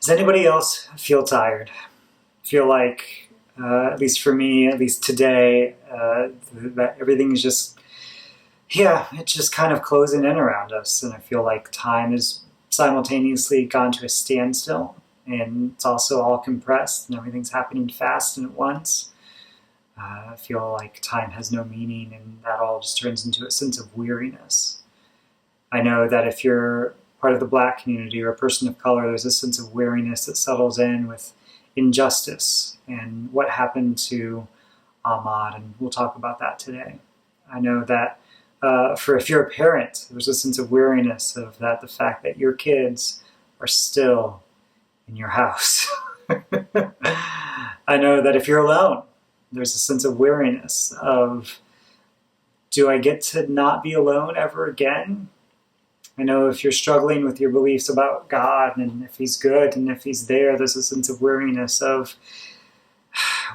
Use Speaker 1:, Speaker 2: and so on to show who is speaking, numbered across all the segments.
Speaker 1: Does anybody else feel tired? Feel like, at least for me, at least today, that everything is just, it's just kind of closing in around us. And I feel like time has simultaneously gone to a standstill, and it's also all compressed and everything's happening fast and at once. I feel like time has no meaning, and that all just turns into a sense of weariness. I know that if you're part of the Black community or a person of color, there's a sense of weariness that settles in with injustice and what happened to Ahmaud, and we'll talk about that today. I know that if you're a parent, there's a sense of weariness of that, the fact that your kids are still in your house. I know that if you're alone, there's a sense of weariness of, do I get to not be alone ever again? I know if you're struggling with your beliefs about God and if he's good and if he's there's a sense of weariness of,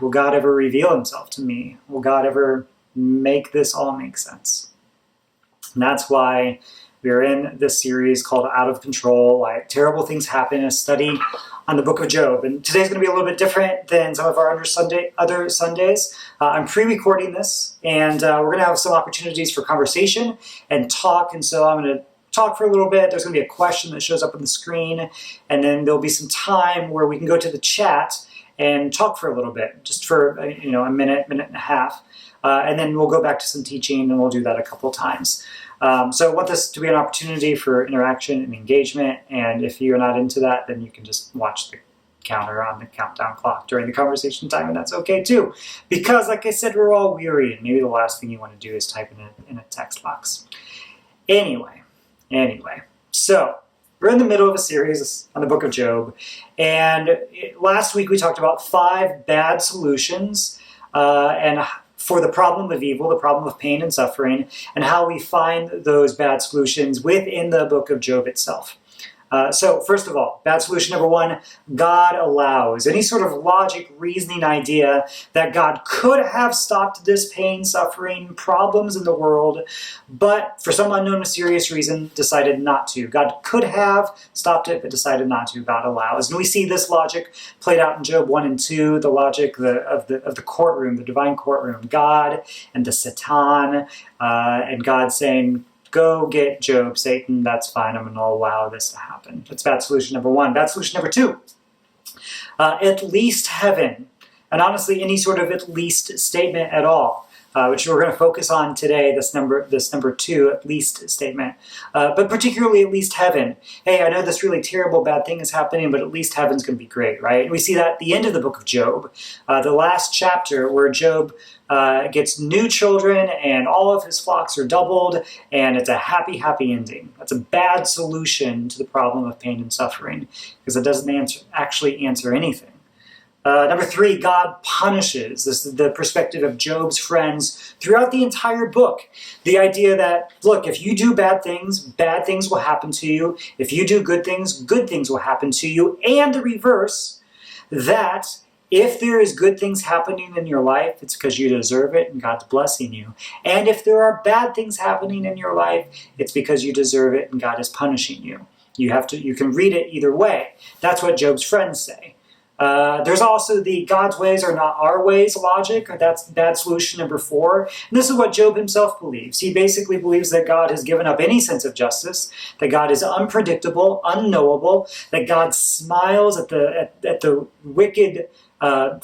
Speaker 1: will God ever reveal himself to me? Will God ever make this all make sense? And that's why we're in this series called Out of Control, Why Terrible Things Happen, a study on the book of Job. And today's going to be a little bit different than some of our other Sundays. I'm pre-recording this, and we're going to have some opportunities for conversation and talk. And so I'm going to talk for a little bit. There's going to be a question that shows up on the screen, and then there'll be some time where we can go to the chat and talk for a little bit, just for a minute and a half. And then we'll go back to some teaching, and we'll do that a couple times. So I want this to be an opportunity for interaction and engagement, and if you're not into that, then you can just watch the counter on the countdown clock during the conversation time, and that's okay too. Because, like I said, we're all weary, and maybe the last thing you want to do is type in a text box. Anyway, so we're in the middle of a series on the book of Job, and last week we talked about 5 bad solutions and for the problem of evil, the problem of pain and suffering, and how we find those bad solutions within the book of Job itself. So first of all, bad solution number 1, God allows. Any sort of logic, reasoning idea that God could have stopped this pain, suffering, problems in the world, but for some unknown mysterious reason decided not to. God could have stopped it, but decided not to. God allows. And we see this logic played out in Job 1 and 2, the logic of the courtroom, the divine courtroom, God and the Satan, and God saying, go get Job, Satan, that's fine, I'm going to allow this to happen. That's bad solution number 1. Bad solution number 2, at least heaven. And honestly, any sort of at least statement at all, which we're going to focus on today, this number 2, at least statement. But particularly at least heaven. Hey, I know this really terrible bad thing is happening, but at least heaven's going to be great, right? And we see that at the end of the book of Job, the last chapter where Job gets new children and all of his flocks are doubled, and it's a happy, happy ending. That's a bad solution to the problem of pain and suffering because it doesn't actually answer anything. Number 3, God punishes. This is the perspective of Job's friends throughout the entire book. The idea that, look, if you do bad things will happen to you. If you do good things will happen to you. And the reverse, that if there is good things happening in your life, it's because you deserve it and God's blessing you. And if there are bad things happening in your life, it's because you deserve it and God is punishing you. You can read it either way. That's what Job's friends say. There's also the God's ways are not our ways logic. That's bad solution number 4. And this is what Job himself believes. He basically believes that God has given up any sense of justice, that God is unpredictable, unknowable, that God smiles at the wicked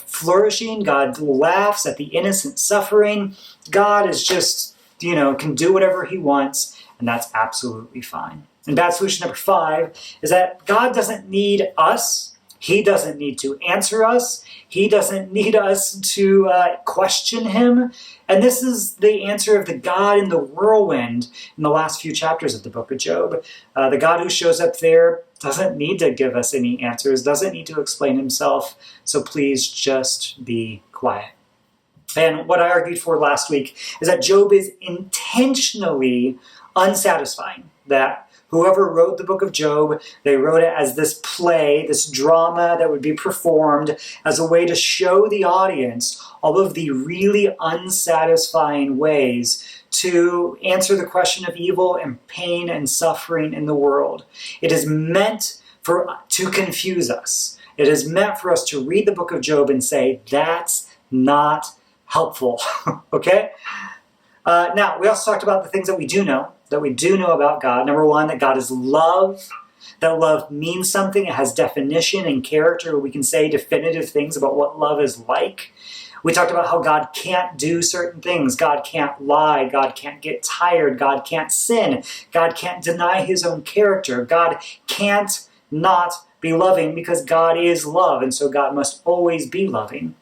Speaker 1: flourishing. God laughs at the innocent suffering. God is just, can do whatever he wants, and that's absolutely fine. And bad solution number 5 is that God doesn't need us. He doesn't need to answer us. He doesn't need us to question him. And this is the answer of the God in the whirlwind in the last few chapters of the book of Job. The God who shows up there doesn't need to give us any answers, doesn't need to explain himself. So please just be quiet. And what I argued for last week is that Job is intentionally unsatisfying. That whoever wrote the book of Job, they wrote it as this play, this drama that would be performed as a way to show the audience all of the really unsatisfying ways to answer the question of evil and pain and suffering in the world. It is meant to confuse us. It is meant for us to read the book of Job and say, that's not helpful, okay? Now, we also talked about the things that we do know about God. Number one, that God is love, that love means something. It has definition and character. We can say definitive things about what love is like. We talked about how God can't do certain things. God can't lie. God can't get tired. God can't sin. God can't deny his own character. God can't not be loving because God is love, and so God must always be loving.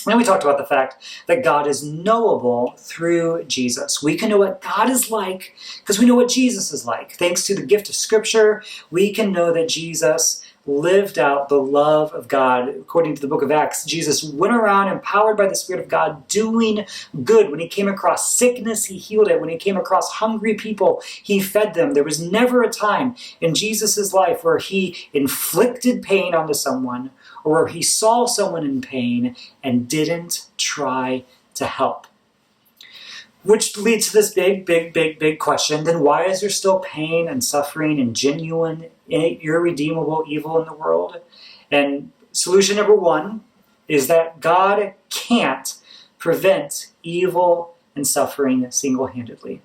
Speaker 1: And we talked about the fact that God is knowable through Jesus. We can know what God is like because we know what Jesus is like. Thanks to the gift of Scripture, we can know that Jesus lived out the love of God. According to the book of Acts, Jesus went around empowered by the Spirit of God doing good. When he came across sickness, he healed it. When he came across hungry people, he fed them. There was never a time in Jesus' life where he inflicted pain onto someone or where he saw someone in pain and didn't try to help. Which leads to this big question. Then why is there still pain and suffering and genuine, irredeemable evil in the world? And solution number one is that God can't prevent evil and suffering single-handedly.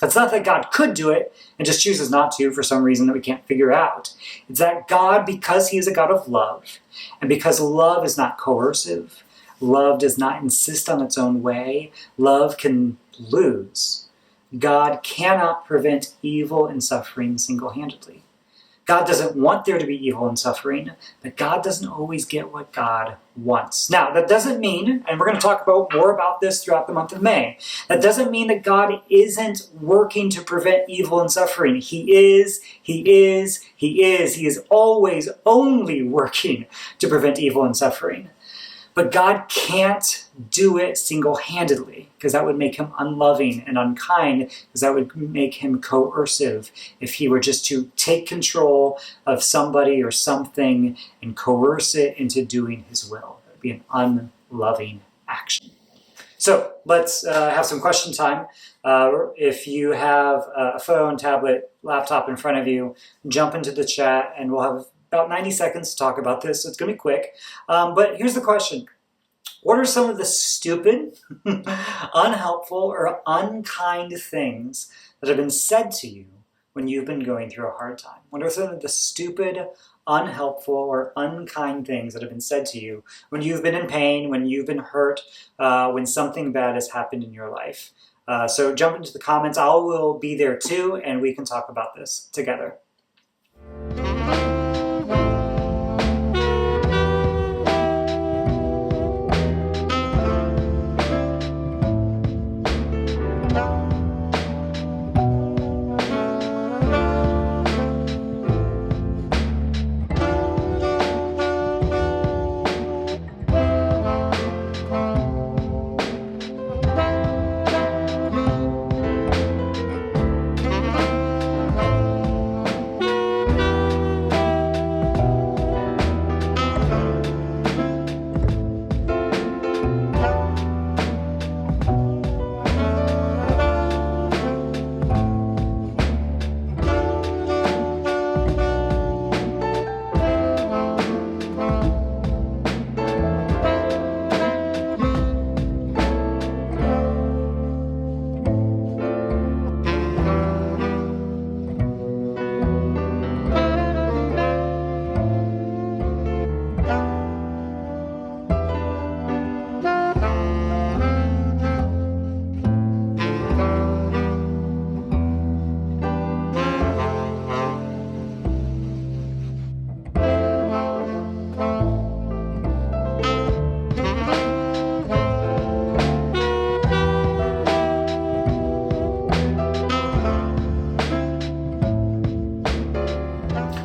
Speaker 1: It's not that God could do it and just chooses not to for some reason that we can't figure out. It's that God, because he is a God of love, and because love is not coercive, love does not insist on its own way, love can lose. God cannot prevent evil and suffering single-handedly. God doesn't want there to be evil and suffering, but God doesn't always get what God wants. Now, that doesn't mean, and we're going to talk more about this throughout the month of May, that doesn't mean that God isn't working to prevent evil and suffering. He is always only working to prevent evil and suffering. But God can't do it single-handedly, because that would make him unloving and unkind, because that would make him coercive if he were just to take control of somebody or something and coerce it into doing his will. That would be an unloving action. So let's have some question time. If you have a phone, tablet, laptop in front of you, jump into the chat and we'll have about 90 seconds to talk about this, so it's going to be quick. But here's the question. What are some of the stupid, unhelpful, or unkind things that have been said to you when you've been going through a hard time? What are some of the stupid, unhelpful, or unkind things that have been said to you when you've been in pain, when you've been hurt, when something bad has happened in your life? So jump into the comments. I will be there too, and we can talk about this together.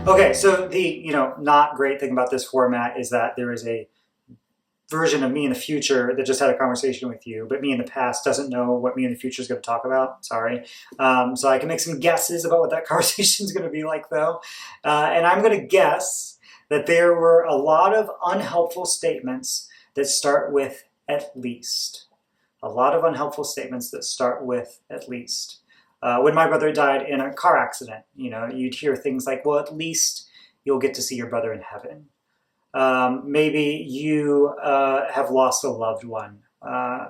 Speaker 1: Okay, so the not great thing about this format is that there is a version of me in the future that just had a conversation with you, but me in the past doesn't know what me in the future is going to talk about. Sorry. So I can make some guesses about what that conversation is going to be like, though. And I'm going to guess that there were a lot of unhelpful statements that start with "at least." A lot of unhelpful statements that start with "at least." When my brother died in a car accident, you'd hear things like, well, at least, you'll get to see your brother in heaven. Maybe you have lost a loved one,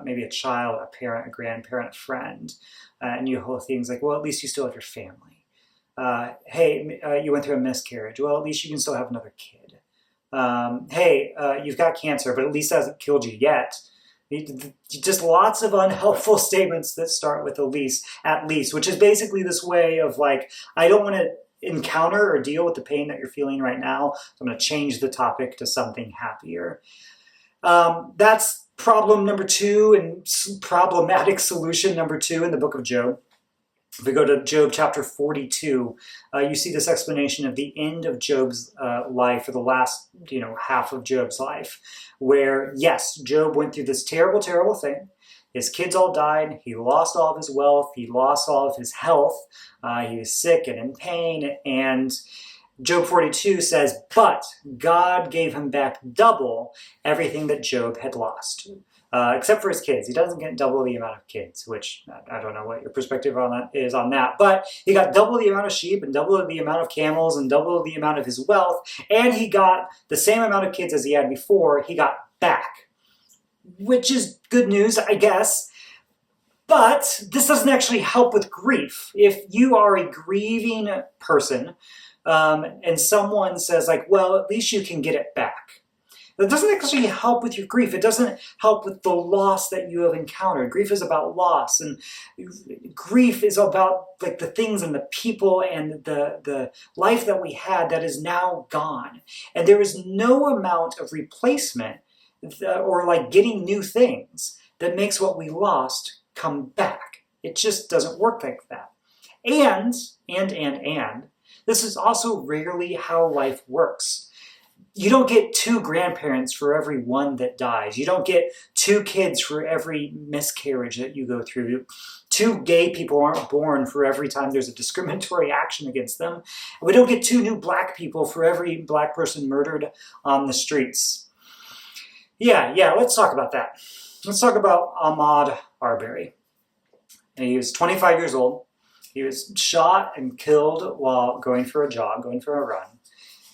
Speaker 1: maybe a child, a parent, a grandparent, a friend, and you hold things like, well, at least you still have your family. Hey, you went through a miscarriage. Well, at least you can still have another kid. Hey, you've got cancer, but at least it hasn't killed you yet. Just lots of unhelpful statements that start with at least, which is basically this way of like, I don't want to encounter or deal with the pain that you're feeling right now. So I'm going to change the topic to something happier. That's problem number 2 and problematic solution number 2 in the book of Job. If we go to Job chapter 42, you see this explanation of the end of Job's life, or the last, half of Job's life, where, yes, Job went through this terrible, terrible thing. His kids all died. He lost all of his wealth. He lost all of his health. He was sick and in pain. And Job 42 says, but God gave him back double everything that Job had lost. Except for his kids. He doesn't get double the amount of kids, which I don't know what your perspective is on that. But he got double the amount of sheep and double the amount of camels and double the amount of his wealth. And he got the same amount of kids as he had before. He got back, which is good news, I guess. But this doesn't actually help with grief. If you are a grieving person and someone says like, well, at least you can get it back, that doesn't actually help with your grief. It doesn't help with the loss that you have encountered. Grief is about loss, and grief is about like the things and the people and the life that we had that is now gone. And there is no amount of replacement or like getting new things that makes what we lost come back. It just doesn't work like that. And this is also rarely how life works. You don't get 2 grandparents for every one that dies. You don't get 2 kids for every miscarriage that you go through. 2 gay people aren't born for every time there's a discriminatory action against them. We don't get 2 new black people for every black person murdered on the streets. Yeah, let's talk about that. Let's talk about Ahmaud Arbery. He was 25 years old. He was shot and killed while going for a jog, going for a run.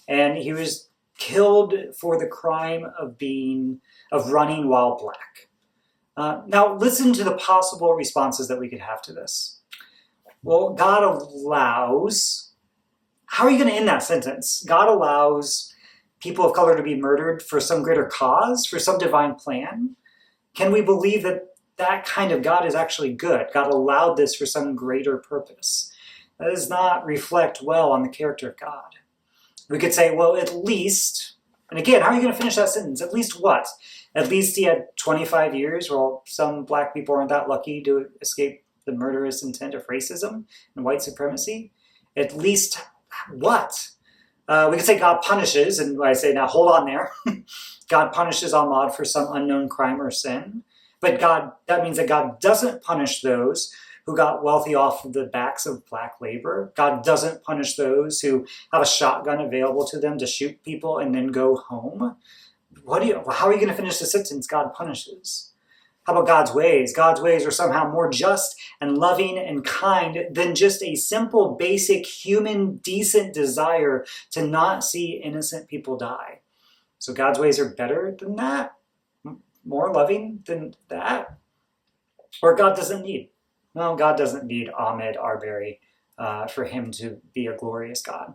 Speaker 1: And he was killed for the crime of running while black. Now, listen to the possible responses that we could have to this. Well, God allows... How are you going to end that sentence? God allows people of color to be murdered for some greater cause, for some divine plan? Can we believe that that kind of God is actually good? God allowed this for some greater purpose. That does not reflect well on the character of God. We could say, well, at least, and again, how are you going to finish that sentence? At least what? At least he had 25 years. Well, some black people aren't that lucky to escape the murderous intent of racism and white supremacy. At least what? We could say God punishes, and I say, now hold on there. God punishes Ahmaud for some unknown crime or sin. But that means that God doesn't punish those who got wealthy off of the backs of black labor. God doesn't punish those who have a shotgun available to them to shoot people and then go home. How are you going to finish the sentence? God punishes. How about God's ways? God's ways are somehow more just and loving and kind than just a simple, basic, human, decent desire to not see innocent people die. So God's ways are better than that? More loving than that? Or God doesn't need? Well, God doesn't need Ahmaud Arbery for him to be a glorious God.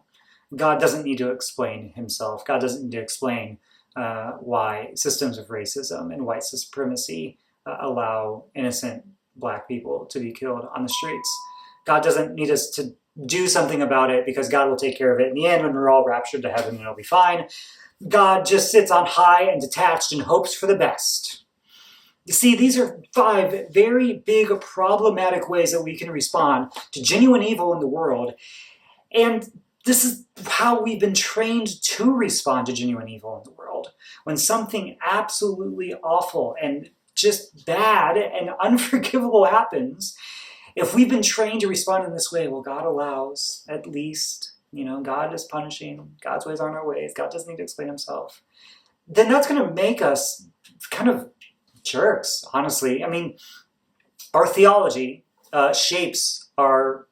Speaker 1: God doesn't need to explain himself. God doesn't need to explain why systems of racism and white supremacy allow innocent black people to be killed on the streets. God doesn't need us to do something about it because God will take care of it in the end when we're all raptured to heaven and it'll be fine. God just sits on high and detached and hopes for the best. You see, these are 5 very big problematic ways that we can respond to genuine evil in the world. And this is how we've been trained to respond to genuine evil in the world. When something absolutely awful and just bad and unforgivable happens, if we've been trained to respond in this way, well, God allows, at least, God is punishing, God's ways aren't our ways, God doesn't need to explain himself, then that's going to make us kind of jerks, honestly. I mean, our theology shapes our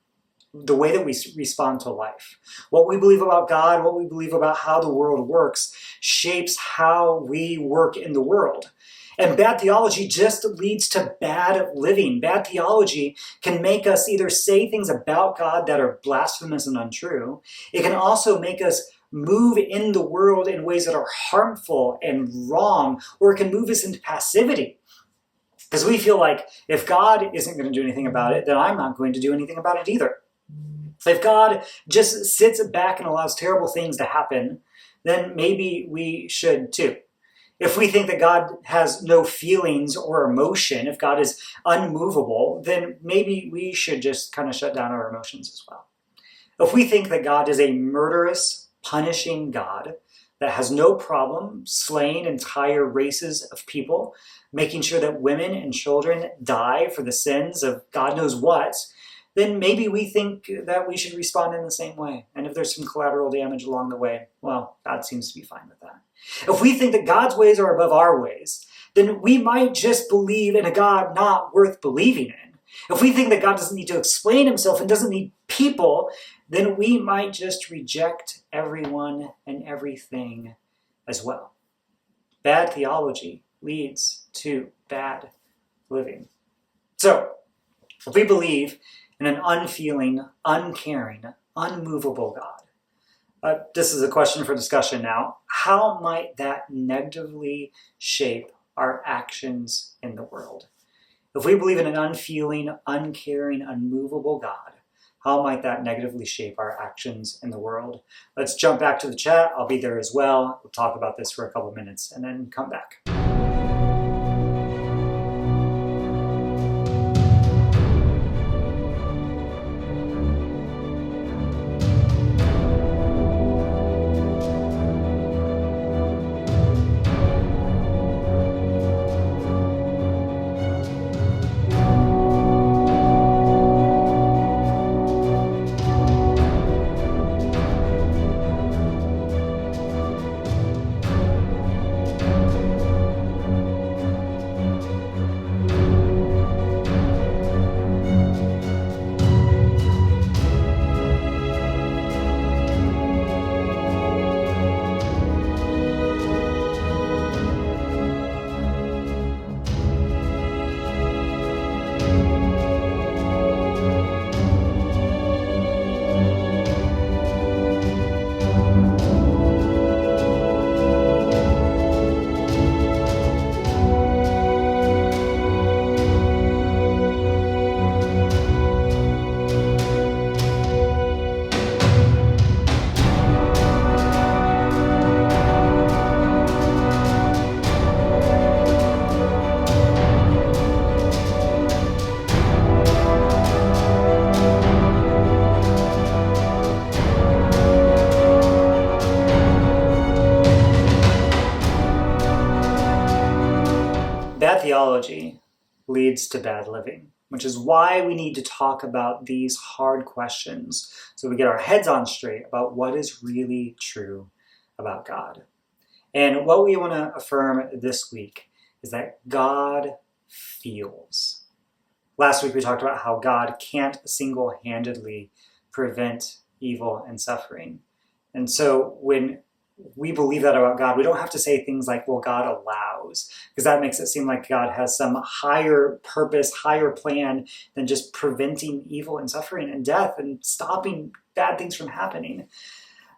Speaker 1: the way that we respond to life. What we believe about God, what we believe about how the world works, shapes how we work in the world. And bad theology just leads to bad living. Bad theology can make us either say things about God that are blasphemous and untrue. It can also make us move in the world in ways that are harmful and wrong, or it can move us into passivity. Because we feel like if God isn't going to do anything about it, then I'm not going to do anything about it either. If God just sits back and allows terrible things to happen, then maybe we should too. If we think that God has no feelings or emotion, if God is unmovable, then maybe we should just kind of shut down our emotions as well. If we think that God is a murderous, punishing God that has no problem slaying entire races of people, making sure that women and children die for the sins of God knows what, then maybe we think that we should respond in the same way. And if there's some collateral damage along the way, well, God seems to be fine with that. If we think that God's ways are above our ways, then we might just believe in a God not worth believing in. If we think that God doesn't need to explain himself and doesn't need people, then we might just reject everyone and everything as well. Bad theology leads to bad living. So, if we believe in an unfeeling, uncaring, unmovable God, this is a question for discussion now. How might that negatively shape our actions in the world? If we believe in an unfeeling, uncaring, unmovable God, how might that negatively shape our actions in the world? Let's jump back to the chat. I'll be there as well. We'll talk about this for a couple minutes and then come back. Bad theology leads to bad living, which is why we need to talk about these hard questions so we get our heads on straight about what is really true about God. And what we want to affirm this week is that God feels. Last week we talked about how God can't single-handedly prevent evil and suffering. And so when we believe that about God, we don't have to say things like, well, God allows, because that makes it seem like God has some higher purpose, higher plan than just preventing evil and suffering and death and stopping bad things from happening.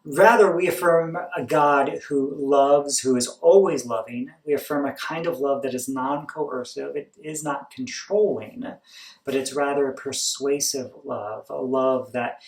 Speaker 1: Rather, we affirm a God who loves, who is always loving. We affirm a kind of love that is non-coercive. It is not controlling, but it's rather a persuasive love, a love that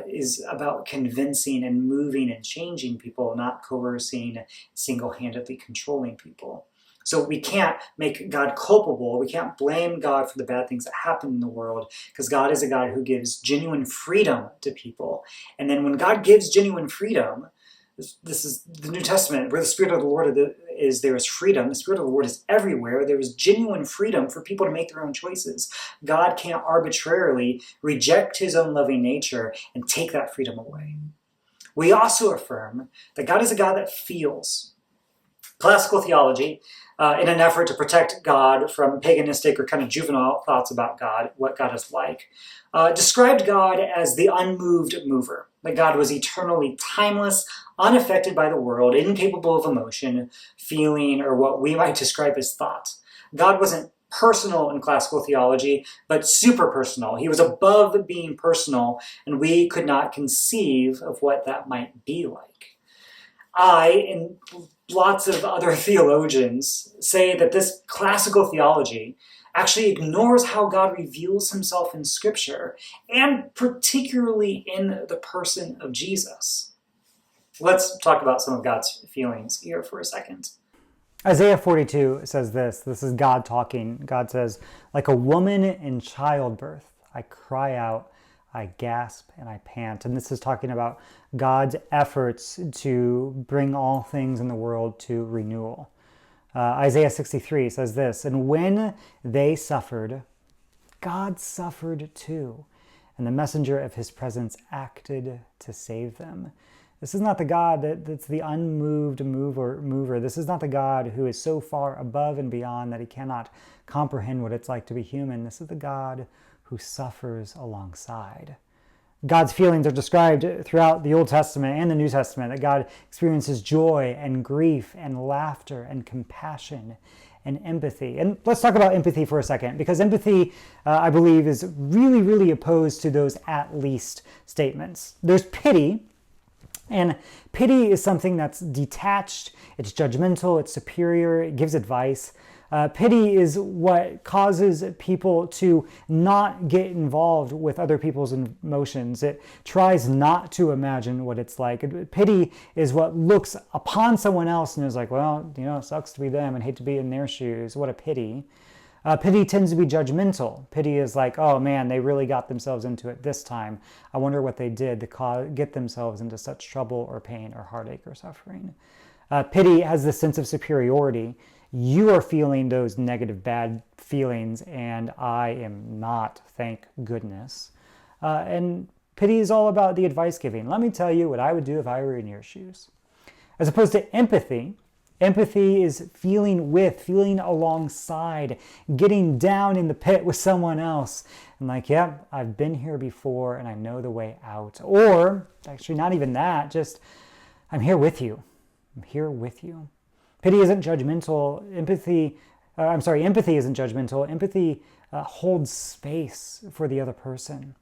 Speaker 1: is about convincing and moving and changing people, not coercing, single-handedly controlling people. So we can't make God culpable. We can't blame God for the bad things that happen in the world, because God is a God who gives genuine freedom to people. And then when God gives genuine freedom, this is the New Testament, where the Spirit of the Lord is, there is freedom. The Spirit of the Lord is everywhere. There is genuine freedom for people to make their own choices. God can't arbitrarily reject his own loving nature and take that freedom away. We also affirm that God is a God that feels. Classical theology, in an effort to protect God from paganistic or kind of juvenile thoughts about God, what God is like, described God as the unmoved mover, that God was eternally timeless, unaffected by the world, incapable of emotion, feeling, or what we might describe as thought. God wasn't personal in classical theology, but super personal. He was above being personal, and we could not conceive of what that might be like. I, and lots of other theologians, say that this classical theology actually ignores how God reveals himself in Scripture, and particularly in the person of Jesus. Let's talk about some of God's feelings here for a second.
Speaker 2: Isaiah 42 says this. This is God talking. God says, like a woman in childbirth, I cry out, I gasp, and I pant. And this is talking about God's efforts to bring all things in the world to renewal. Isaiah 63 says this, and when they suffered, God suffered too, and the messenger of his presence acted to save them. This is not the God that's the unmoved mover. This is not the God who is so far above and beyond that he cannot comprehend what it's like to be human. This is the God who suffers alongside. God's feelings are described throughout the Old Testament and the New Testament, that God experiences joy and grief and laughter and compassion and empathy. And let's talk about empathy for a second, because empathy, I believe, is really, really opposed to those at least statements. There's pity, and pity is something that's detached, it's judgmental, it's superior, it gives advice. Pity is what causes people to not get involved with other people's emotions. It tries not to imagine what it's like. Pity is what looks upon someone else and is like, well, it sucks to be them and hate to be in their shoes. What a pity. Pity tends to be judgmental. Pity is like, oh man, they really got themselves into it this time. I wonder what they did to get themselves into such trouble or pain or heartache or suffering. Pity has this sense of superiority. You are feeling those negative, bad feelings, and I am not, thank goodness. And pity is all about the advice giving. Let me tell you what I would do if I were in your shoes. As opposed to empathy. Empathy is feeling with, feeling alongside, getting down in the pit with someone else. And like, yeah, I've been here before and I know the way out. Or, actually not even that, just, I'm here with you. I'm here with you. Pity isn't judgmental. Empathy isn't judgmental. Empathy holds space for the other person.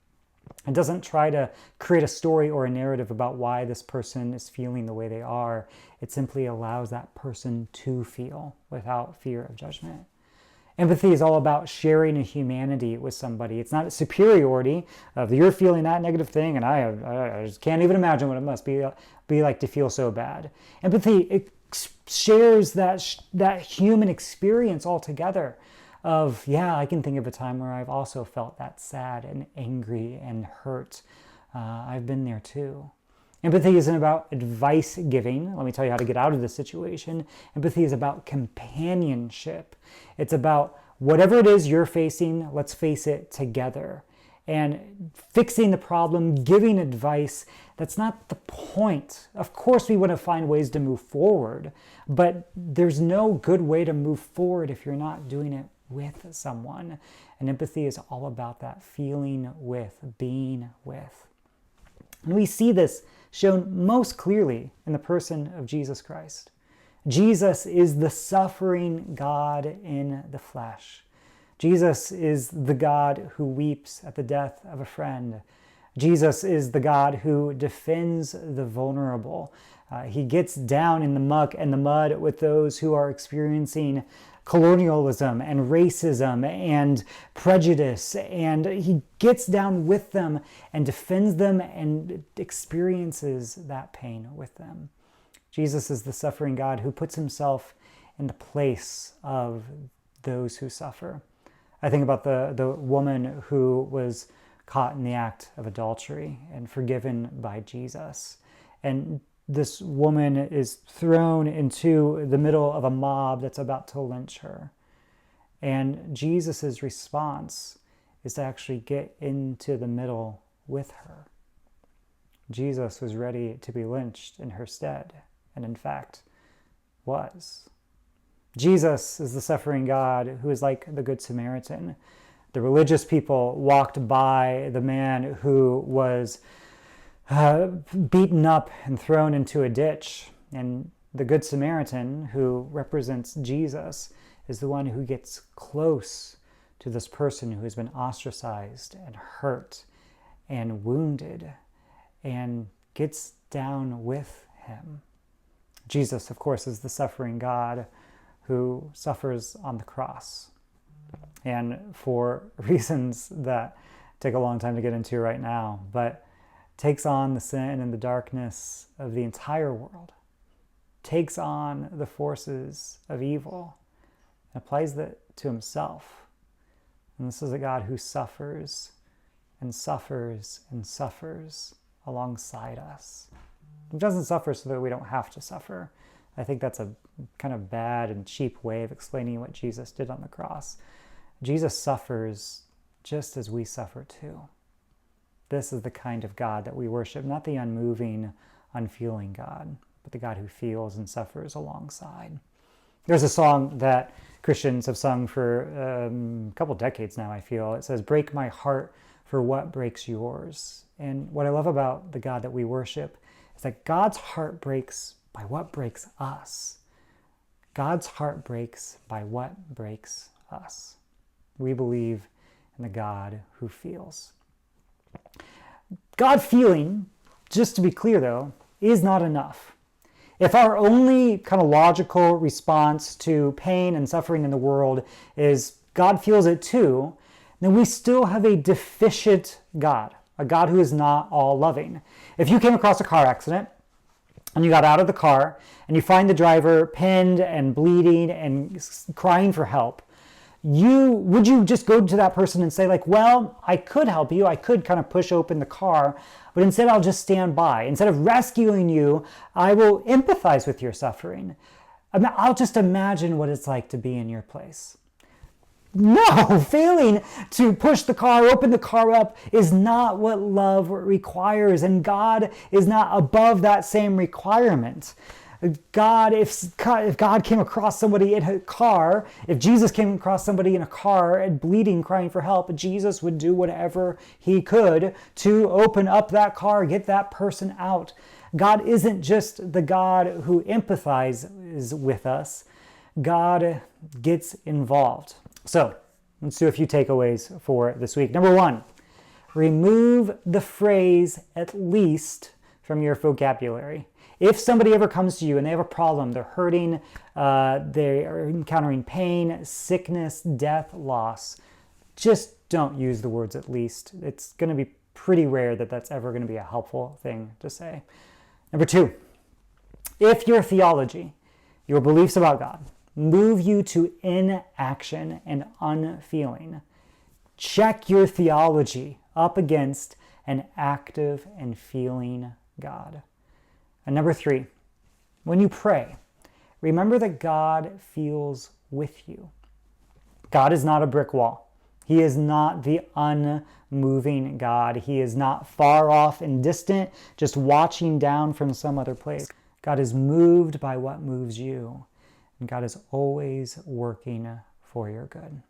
Speaker 2: It doesn't try to create a story or a narrative about why this person is feeling the way they are. It simply allows that person to feel without fear of judgment. Empathy is all about sharing a humanity with somebody. It's not a superiority of you're feeling that negative thing and I just can't even imagine what it must be like to feel so bad. Empathy shares that human experience altogether. I can think of a time where I've also felt that sad and angry and hurt. I've been there too. Empathy isn't about advice giving. Let me tell you how to get out of this situation. Empathy is about companionship. It's about whatever it is you're facing, let's face it together. And fixing the problem, giving advice, that's not the point. Of course, we want to find ways to move forward, but there's no good way to move forward if you're not doing it with someone. And empathy is all about that feeling with, being with. And we see this shown most clearly in the person of Jesus Christ. Jesus is the suffering God in the flesh. Jesus is the God who weeps at the death of a friend. Jesus is the God who defends the vulnerable. He gets down in the muck and the mud with those who are experiencing colonialism and racism and prejudice, and he gets down with them and defends them and experiences that pain with them. Jesus is the suffering God who puts himself in the place of those who suffer. I think about the woman who was caught in the act of adultery and forgiven by Jesus. And this woman is thrown into the middle of a mob that's about to lynch her. And Jesus' response is to actually get into the middle with her. Jesus was ready to be lynched in her stead, and in fact, was. Jesus is the suffering God who is like the Good Samaritan, The religious people walked by the man who was beaten up and thrown into a ditch. And the Good Samaritan, who represents Jesus, is the one who gets close to this person who has been ostracized and hurt and wounded and gets down with him. Jesus, of course, is the suffering God who suffers on the cross. And for reasons that take a long time to get into right now, but takes on the sin and the darkness of the entire world, takes on the forces of evil, and applies that to himself. And this is a God who suffers and suffers and suffers alongside us. He doesn't suffer so that we don't have to suffer. I think that's a kind of bad and cheap way of explaining what Jesus did on the cross. Jesus suffers just as we suffer too. This is the kind of God that we worship, not the unmoving, unfeeling God, but the God who feels and suffers alongside. There's a song that Christians have sung for a couple decades now, I feel. It says, "Break my heart for what breaks yours." And what I love about the God that we worship is that God's heart breaks by what breaks us. God's heart breaks by what breaks us. We believe in the God who feels. God feeling, just to be clear though, is not enough. If our only kind of logical response to pain and suffering in the world is God feels it too, then we still have a deficient God, a God who is not all loving. If you came across a car accident and you got out of the car and you find the driver pinned and bleeding and crying for help, would you just go to that person and say like, well, I could help you. I could kind of push open the car, but instead I'll just stand by. Instead of rescuing you, I will empathize with your suffering. I'll just imagine what it's like to be in your place. No, failing to push the car, open the car up is not what love requires, and God is not above that same requirement. If God came across somebody in a car, if Jesus came across somebody in a car and bleeding, crying for help, Jesus would do whatever he could to open up that car, get that person out. God isn't just the God who empathizes with us. God gets involved. So let's do a few takeaways for this week. Number one, remove the phrase "at least" from your vocabulary. If somebody ever comes to you and they have a problem, they're hurting, they are encountering pain, sickness, death, loss, just don't use the words "at least." It's going to be pretty rare that that's ever going to be a helpful thing to say. Number two, if your theology, your beliefs about God, move you to inaction and unfeeling, check your theology up against an active and feeling God. And number three, when you pray, remember that God feels with you. God is not a brick wall. He is not the unmoving God. He is not far off and distant, just watching down from some other place. God is moved by what moves you. And God is always working for your good.